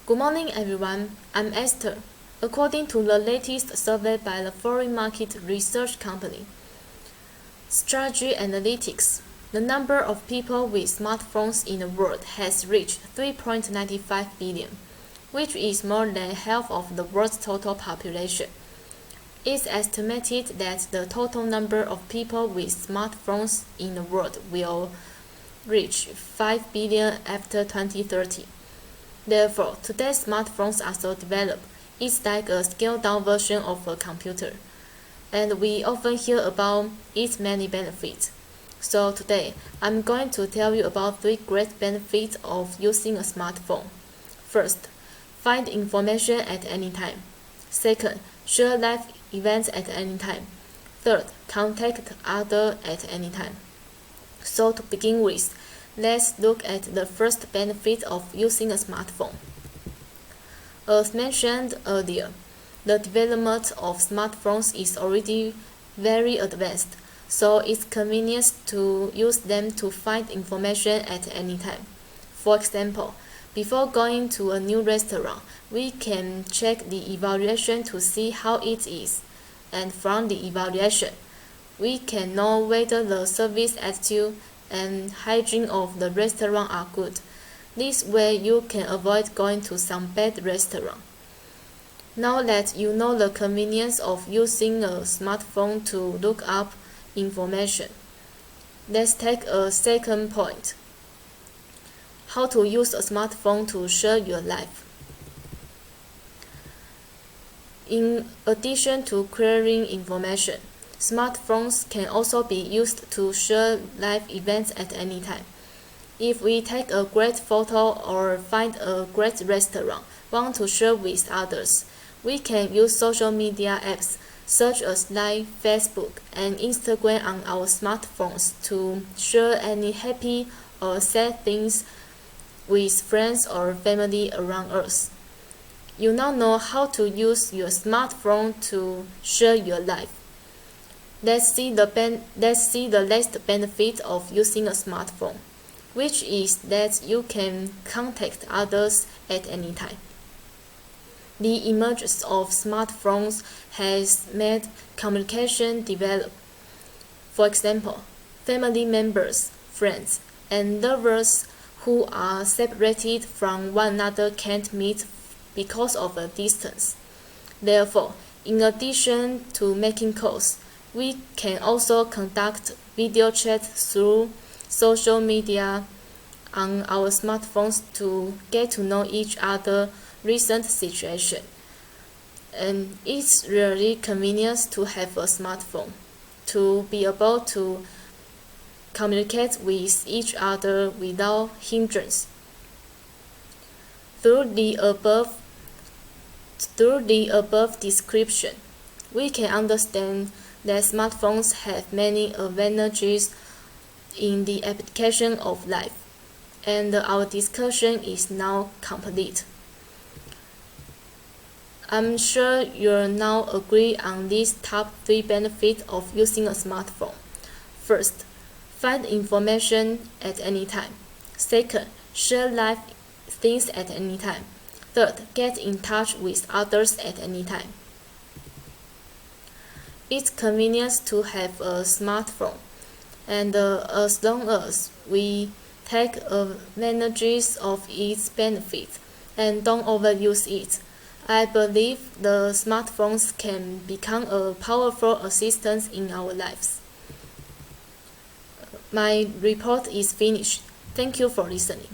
Good morning, everyone. I'm Esther. According to the latest survey by the foreign market research company, Strategy Analytics, the number of people with smartphones in the world has reached 3.95 billion, which is more than half of the world's total population. It's estimated that the total number of people with smartphones in the world will reach 5 billion after 2030. Therefore, today's smartphones are so developed, it's like a scaled-down version of a computer, and we often hear about its many benefits. So today, I'm going to tell you about 3 great benefits of using a smartphone. First, find information at any time. Second, share live events at any time. Third, contact others at any time. So to begin with, let's look at the first benefit of using a smartphone. As mentioned earlier, the development of smartphones is already very advanced, so it's convenient to use them to find information at any time. For example, before going to a new restaurant, we can check the evaluation to see how it is, and from the evaluation, we can know whether the service attitude and hygiene of the restaurant are good. This way you can avoid going to some bad restaurant. Now that you know the convenience of using a smartphone to look up information, let's take a second point. How to use a smartphone to share your life. In addition to querying information, smartphones can also be used to share live events at any time. If we take a great photo or find a great restaurant want to share with others, we can use social media apps such as Line, Facebook, and Instagram on our smartphones to share any happy or sad things with friends or family around us. You now know how to use your smartphone to share your life. Let's see the last benefit of using a smartphone, which is that you can contact others at any time. The emergence of smartphones has made communication develop. For example, family members, friends, and lovers who are separated from one another can't meet because of a distance. Therefore, in addition to making calls, we can also conduct video chat through social media on our smartphones to get to know each other's recent situation. And it's really convenient to have a smartphone to be able to communicate with each other without hindrance. Through the above description, we can understand that smartphones have many advantages in the application of life, and our discussion is now complete. I'm sure you'll now agree on these top 3 benefits of using a smartphone. First, find information at any time. Second, share live things at any time. Third, get in touch with others at any time. It's convenient to have a smartphone, and as long as we take advantages of its benefits and don't overuse it, I believe the smartphones can become a powerful assistant in our lives. My report is finished. Thank you for listening.